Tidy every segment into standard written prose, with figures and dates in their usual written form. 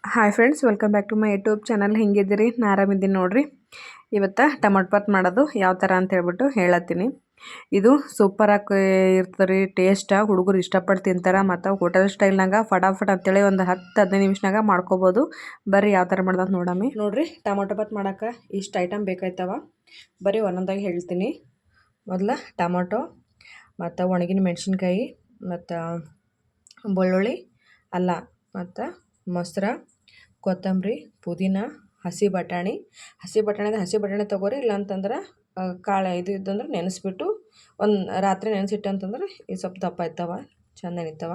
Hi friends, welcome back to my YouTube channel. ಹೆಂಗಿದ್ದೀರಿ? ನಾನು ಆರಾಮಿದ್ದೀನಿ ನೋಡ್ರಿ. ಇವತ್ತು ಟೊಮಟೊ ಬಾತ್ ಮಾಡೋದು ಯಾವ ಥರ ಅಂತ ಹೇಳ್ಬಿಟ್ಟು ಹೇಳತ್ತೀನಿ. ಇದು ಸೂಪರಾಗಿ ಇರ್ತದೆ ರೀ. ಟೇಸ್ಟಾಗಿ ಹುಡುಗರು ಇಷ್ಟಪಟ್ಟು ತಿಂತಾರೆ. ಮತ್ತು ಹೋಟೆಲ್ ಸ್ಟೈಲ್ನಾಗ ಫಟಾಫಟ್ ಅಂತೇಳಿ ಒಂದು 10-15 ನಿಮಿಷನಾಗ ಮಾಡ್ಕೋಬೋದು. ಬರ್ರಿ ಯಾವ ಥರ ಮಾಡ್ದಂತ ನೋಡಮ್ಮಿ. ನೋಡಿರಿ, ಟೊಮಟೊ ಬಾತ್ ಮಾಡೋಕೆ ಇಷ್ಟು ಐಟಮ್ ಬೇಕಾಯ್ತವ. ಬರೀ ಒಂದೊಂದಾಗಿ ಹೇಳ್ತೀನಿ. ಮೊದಲು ಟೊಮಟೊ ಮತ್ತು ಒಣಗಿನ ಮೆಣಸಿನ್ಕಾಯಿ ಮತ್ತು ಬೆಳ್ಳುಳ್ಳಿ, ಅಲ್ಲ ಮತ್ತು ಮೊಸರು, ಕೊತ್ತಂಬರಿ, ಪುದೀನ, ಹಸಿ ಬಟಾಣಿ ತೊಗೋರಿ. ಇಲ್ಲ ಅಂತಂದ್ರೆ ಕಾಳು ಇದು ಇದ್ದಂದ್ರೆ ನೆನೆಸ್ಬಿಟ್ಟು ಒಂದು ರಾತ್ರಿ ನೆನೆಸಿಟ್ಟು ಅಂತಂದ್ರೆ ಇದು ಸ್ವಲ್ಪ ದಪ್ಪ ಆಯ್ತವ, ಚೆಂದ ನೆನಿತಾವ.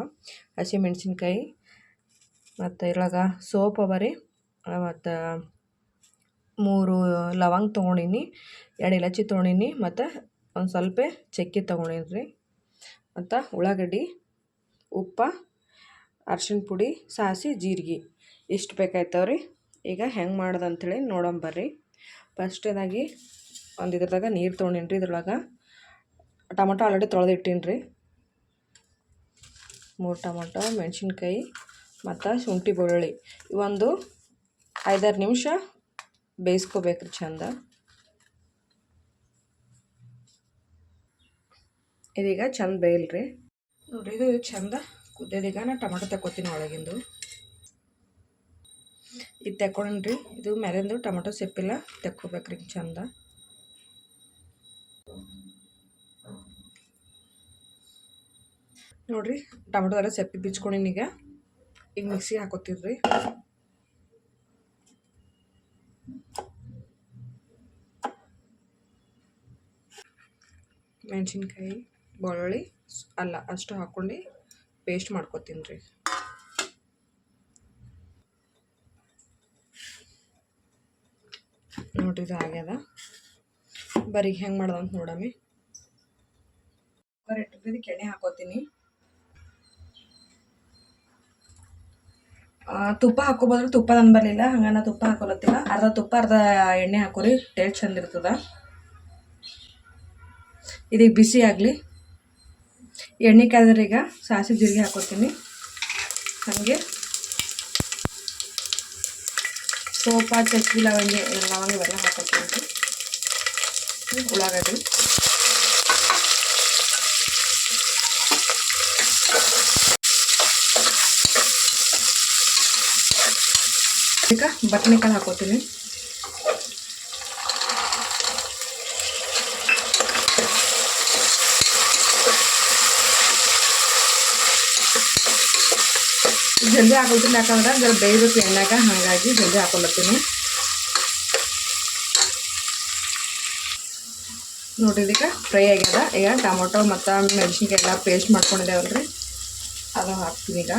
ಹಸಿ ಮೆಣಸಿನ್ಕಾಯಿ ಮತ್ತು ಇದ್ರಾಗ ಸೋಪ್ ಅವ ರೀ. ಮತ್ತು 3 ಲವಂಗ ತೊಗೊಂಡಿನಿ, 2 ಇಲಚಿ ತೊಗೊಂಡಿನಿ, ಮತ್ತು ಒಂದು ಸ್ವಲ್ಪ ಚಕ್ಕೆ ತೊಗೊಂಡಿನಿ ರೀ. ಮತ್ತು ಉಳ್ಳಾಗಡ್ಡಿ, ಉಪ್ಪು, ಅರ್ಶಿಣ ಪುಡಿ, ಸಾಸಿವೆ, ಜೀರಿಗೆ ಇಷ್ಟು ಬೇಕಾಯ್ತವ್ರಿ. ಈಗ ಹೆಂಗೆ ಮಾಡೋದು ಅಂಥೇಳಿ ನೋಡೋಣ. ಫಸ್ಟೇದಾಗಿ ಒಂದು ಇದ್ರದಾಗ ನೀರು ತೊಗೊಂಡಿನಿ ರೀ. ಇದ್ರೊಳಗೆ ಟೊಮಟೊ ಆಲ್ರೆಡಿ ತೊಳೆದಿಟ್ಟೀನಿ ರೀ. 3 ಟೊಮಟೊ, ಮೆಣಸಿನ್ಕಾಯಿ ಮತ್ತು ಶುಂಠಿ ಬೆಳ್ಳುಳ್ಳಿ ಒಂದು 5-6 ನಿಮಿಷ ಬೇಯಿಸ್ಕೋಬೇಕ್ರಿ ಚಂದ. ಇದೀಗ ಚಂದ ಬೇಯಲ್ರಿ ನೋಡಿರಿ. ಇದು ಚಂದ ಕುದ್ದದೀಗ ನಾನು ಟೊಮಟೊ ತಗೋತೀನಿ ಒಳಗಿಂದು. ಇದು ತೆಕ್ಕೊಂಡ್ರಿ. ಇದು ಮೇಲಿಂದು ಟೊಮಟೊ ಸೆಪ್ಪಿಲ್ಲ, ತೆಕ್ಕೋಬೇಕ್ರಿ ಚಂದ. ನೋಡಿರಿ, ಟೊಮಟೊ ಎಲ್ಲ ಸೆಪ್ಪಿ ಬಿಚ್ಕೊಂಡಿನಿ. ಈಗ ಮಿಕ್ಸಿಗೆ ಹಾಕೋತೀವ್ರಿ. ಮೆಣಸಿನ್ಕಾಯಿ, ಬೆಳ್ಳುಳ್ಳಿ, ಅಲ್ಲ ಅಷ್ಟು ಹಾಕ್ಕೊಂಡು ಪೇಸ್ಟ್ ಮಾಡ್ಕೊತೀನಿ ರೀ. ನೋಡ್ರಿ, ಇದು ಆಗ್ಯದ. ಬರೀ ಹೆಂಗೆ ಮಾಡೋದು ಅಂತ ನೋಡಮ್ಮಿ. ಕುಕ್ಕರ್ ಇಟ್ಟಿದ್ದಕ್ಕೆ ಎಣ್ಣೆ ಹಾಕೋತೀನಿ. ತುಪ್ಪ ಹಾಕೋಬೋದ್ರೆ ತುಪ್ಪ ನನ್ನ ಬರಲಿಲ್ಲ, ಹಂಗೆ ನಾ ತುಪ್ಪ ಹಾಕೊಳತ್ತಿಲ್ಲ. ಅರ್ಧ ತುಪ್ಪ ಅರ್ಧ ಎಣ್ಣೆ ಹಾಕೋರಿ, ಟೇಸ್ಟ್ ಚಂದ ಇರ್ತದ. ಇದೀಗ ಬಿಸಿ ಆಗಲಿ. ಎಣ್ಣೆ ಕಾದ್ರೆ ಈಗ ಸಾಸಿವೆ ಜೀರಿಗೆ ಹಾಕೋತೀನಿ. ಹಾಗೆ ಸೋಪ, ಚಕ್ಕೆ, ಲವಂಗ ಇವೆಲ್ಲ ಹಾಕೋತೀನಿ. ಉಳ್ಳಾಗಡ್ಡಿ, ಈಗ ಬಟಾಣಿಕಾಳು ಹಾಕೋತೀನಿ. ಜಲ್ದಿ ಹಾಕೊಳ್ತೀನಿ, ಯಾಕಂದ್ರೆ ಜರ ಬೇಯಬೇಕು ಎಣ್ಣೆಗ, ಹಾಗಾಗಿ ಜಲ್ದಿ ಹಾಕೊಳತ್ತೀನಿ. ನೋಡಿರಿ, ಈಗ ಫ್ರೈ ಆಗ್ಯದ. ಈಗ ಟೊಮೊಟೊ ಮತ್ತು ಮೆಣಸಿನ್ಕಾಯಿ ಎಲ್ಲ ಪೇಸ್ಟ್ ಮಾಡ್ಕೊಂಡಿದ್ದೇವಲ್ರಿ, ಅದು ಹಾಕ್ತೀನಿ. ಈಗ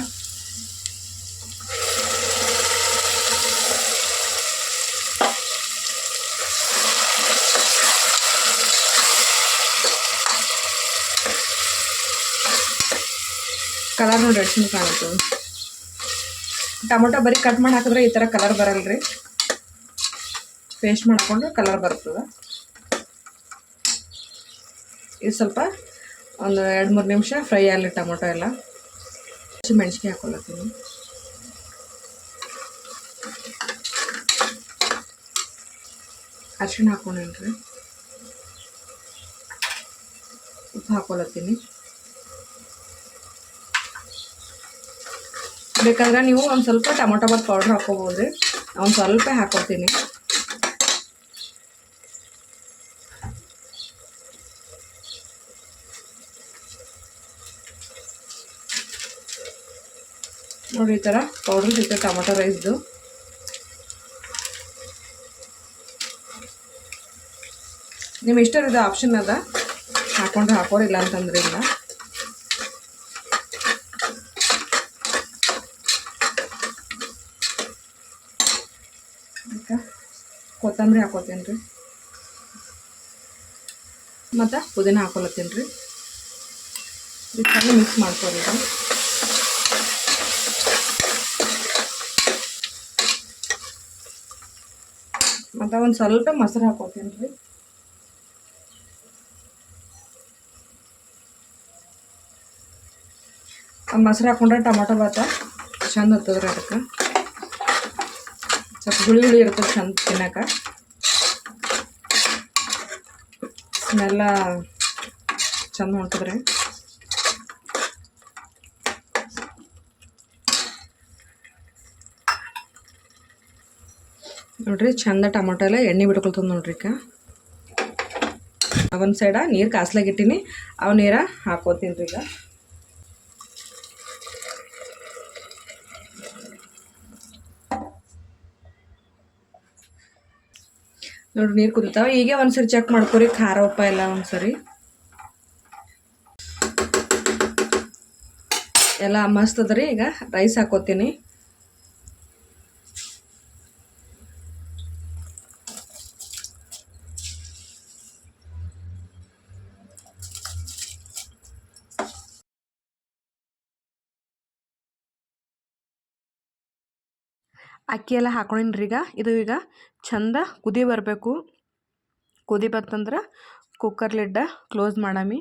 ಕಲರ್ ನೋಡಿ ಎಷ್ಟು ಚಂದ ಕಾಣುತ್ತೆ. ಟೊಮೊಟೊ ಬರೀ ಕಟ್ ಮಾಡಿ ಹಾಕಿದ್ರೆ ಈ ಥರ ಕಲರ್ ಬರಲ್ರಿ. ಪೇಸ್ಟ್ ಮಾಡಿಕೊಂಡ್ರೆ ಕಲರ್ ಬರ್ತದೆ. ಇದು ಸ್ವಲ್ಪ ಒಂದು 2-3 ನಿಮಿಷ ಫ್ರೈ ಆಗಲಿ ಟೊಮೊಟೊ ಎಲ್ಲ. ಮೆಣಸಿನ್ಕಾಯಿ ಹಾಕೊಳತ್ತೀನಿ. ಅರಿಶಿಣ ಹಾಕೊಂಡೇನ್ರಿ. ಉಪ್ಪು ಹಾಕೊಳತ್ತೀನಿ. ಬೇಕಾದ್ರೆ ನೀವು ಒಂದು ಸ್ವಲ್ಪ ಟೊಮೊಟೊ ಬಾತ್ ಪೌಡ್ರ್ ಹಾಕೋಬೋದು. ಒಂದು ಸ್ವಲ್ಪ ಹಾಕೋತೀನಿ. ನೋಡಿ, ಈ ಥರ ಪೌಡ್ರ್ ಸಿಗುತ್ತೆ ಟೊಮೊಟೊ ರೈಸ್ದು. ನಿಮ್ಮ ಇಷ್ಟ ಇದು ಆಪ್ಷನ್ ಅದ, ಹಾಕೊಂಡ್ರೆ ಹಾಕೋರಿಲ್ಲ ಅಂತಂದ್ರೆ ಇಲ್ಲ. ಕೊತ್ತಂಬರಿ ಹಾಕೋತೀನಿ ರೀ, ಮತ್ತು ಪುದೀನ ಹಾಕೊಳತ್ತೀನಿ ರೀ. ಇದು ಚೆನ್ನಾಗಿ ಮಿಕ್ಸ್ ಮಾಡ್ಕೊರಿ. ಮತ್ತು ಒಂದು ಸ್ವಲ್ಪ ಮೊಸರು ಹಾಕೋತೀನಿ ರೀ. ಮೊಸರು ಹಾಕೊಂಡ್ರೆ ಟೊಮೊಟೊ ಬಾತ ಚಂದ ಹತ್ತದ್ರಿ. ಅದಕ್ಕೆ ಸ್ವಲ್ಪ ಹುಳಿ ಹುಳಿ ಇರ್ತದೆ ಚಂದ ತಿನ್ನಕ್ಕೆ. ಸ್ಮೆಲ್ಲ ಚಂದ ಹೊಂಟದ್ರಿ. ನೋಡ್ರಿ ಚಂದ ಟೊಮೊಟೊ ಎಲ್ಲ ಎಣ್ಣೆ ಬಿಟ್ಕೊಳ್ತದ ನೋಡ್ರಿ. ಒಂದು ಸೈಡ ನೀರು ಕಾಸ್ಲಾಗಿಟ್ಟಿನಿ, ಅವು ನೀರ ಹಾಕೋತೀನಿ ರೀ. ಈಗ ನೋಡ್ರಿ ನೀರು ಕುದಿತಾವ. ಈಗ ಒಂದ್ಸರಿ ಚೆಕ್ ಮಾಡ್ಕೊರಿ ಖಾರ ಉಪ್ಪ ಎಲ್ಲ ಒಂದ್ಸರಿ. ಎಲ್ಲ ಮಸ್ತ್ ಅದ ರೀ. ಈಗ ರೈಸ್ ಹಾಕೋತೀನಿ. ಅಕ್ಕಿ ಎಲ್ಲ ಹಾಕೊಂಡಿನ್ರಿ. ಇದು ಈಗ ಚಂದ ಕುದಿ ಬರಬೇಕು. ಕುದಿ ಬಂತಂದ್ರೆ ಕುಕ್ಕರ್ ಲಿಡ್ಡ ಕ್ಲೋಸ್ ಮಾಡಮಿ.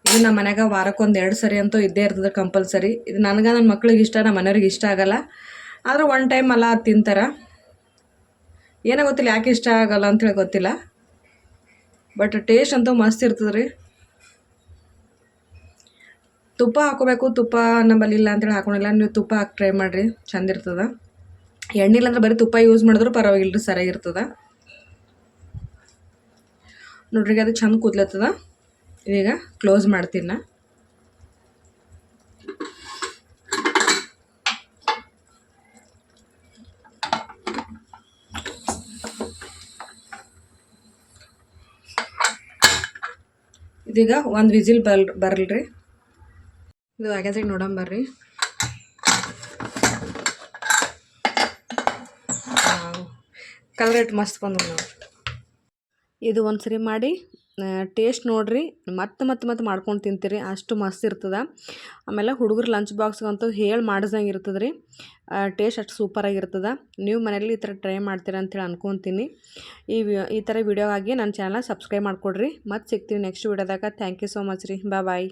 ಇದು ನಮ್ಮ ಮನ್ಯಾಗ ವಾರಕ್ಕೊಂದು 2 ಸರಿ ಅಂತೂ ಇದ್ದೇ ಇರ್ತದೆ ಕಂಪಲ್ಸರಿ. ಇದು ನನಗೆ ನನ್ನ ಮಕ್ಳಿಗೆ ಇಷ್ಟ, ನಮ್ಮ ಮನೆಯವ್ರಿಗೆ ಇಷ್ಟ ಆಗಲ್ಲ. ಆದ್ರೆ ಒನ್ ಟೈಮ್ ಅಲ್ಲ ತಿಂತಾರೆ. ಏನೋ ಗೊತ್ತಿಲ್ಲ ಯಾಕೆ ಇಷ್ಟ ಆಗಲ್ಲ ಅಂಥೇಳಿ ಗೊತ್ತಿಲ್ಲ. ಬಟ್ ಟೇಸ್ಟ್ ಅಂತೂ ಮಸ್ತ್ ಇರ್ತದೆ ರೀ. ತುಪ್ಪ ಹಾಕೋಬೇಕು. ತುಪ್ಪ ನಮ್ಮಲ್ಲಿ ಇಲ್ಲ ಅಂತೇಳಿ ಹಾಕೊಂಡಿಲ್ಲ. ನೀವು ತುಪ್ಪ ಹಾಕಿ ಟ್ರೈ ಮಾಡಿರಿ, ಚಂದ ಇರ್ತದೆ. ಎಣ್ಣೆ ಇಲ್ಲಾಂದ್ರೆ ಬರೀ ತುಪ್ಪ ಯೂಸ್ ಮಾಡಿದ್ರು ಪರವಾಗಿಲ್ಲ ರೀ, ಸರಿಯಾಗಿರ್ತದೆ. ನೋಡ್ರಿ ಅದು ಚಂದ ಕುದ್ಲತ್ತದ. ಈಗ ಕ್ಲೋಸ್ ಮಾಡ್ತೀನಿ ನಾ. ಇದೀಗ ಒಂದು ವಿಸಿಲ್ ಬರಲ್ರಿ. ಇದು ಆಗ್ಯಾದ್ರಿ, ನೋಡಂಬರ್ರಿ. ಕಲರ್ ಮಸ್ತ್ ಬಂದು ನಾವು ಇದು ಒಂದ್ಸರಿ ಮಾಡಿ ಟೇಸ್ಟ್ ನೋಡಿರಿ. ಮತ್ತೆ ಮಾಡ್ಕೊಂಡು ತಿಂತೀರಿ, ಅಷ್ಟು ಮಸ್ತ್ ಇರ್ತದೆ. ಆಮೇಲೆ ಹುಡುಗರು ಲಂಚ್ ಬಾಕ್ಸ್ಗಂತೂ ಹೇಳಿ ಮಾಡಿಸ್ದಂಗೆ ಇರ್ತದೆ ರೀ. ಟೇಸ್ಟ್ ಅಷ್ಟು ಸೂಪರಾಗಿರ್ತದೆ. ನೀವು ಮನೇಲಿ ಈ ಥರ ಟ್ರೈ ಮಾಡ್ತೀರಾ ಅಂತೇಳಿ ಅನ್ಕೊತೀನಿ. ಈ ಥರ ವಿಡಿಯೋ ಆಗಿ ನನ್ನ ಚಾನಲ್ ಸಬ್ಸ್ಕ್ರೈಬ್ ಮಾಡಿಕೊಡ್ರಿ. ಮತ್ತೆ ಸಿಗ್ತೀವಿ ನೆಕ್ಸ್ಟ್ ವಿಡಿಯೋದಾಗ. ಥ್ಯಾಂಕ್ ಯು ಸೋ ಮಚ್ ರೀ. ಬಾಯ್.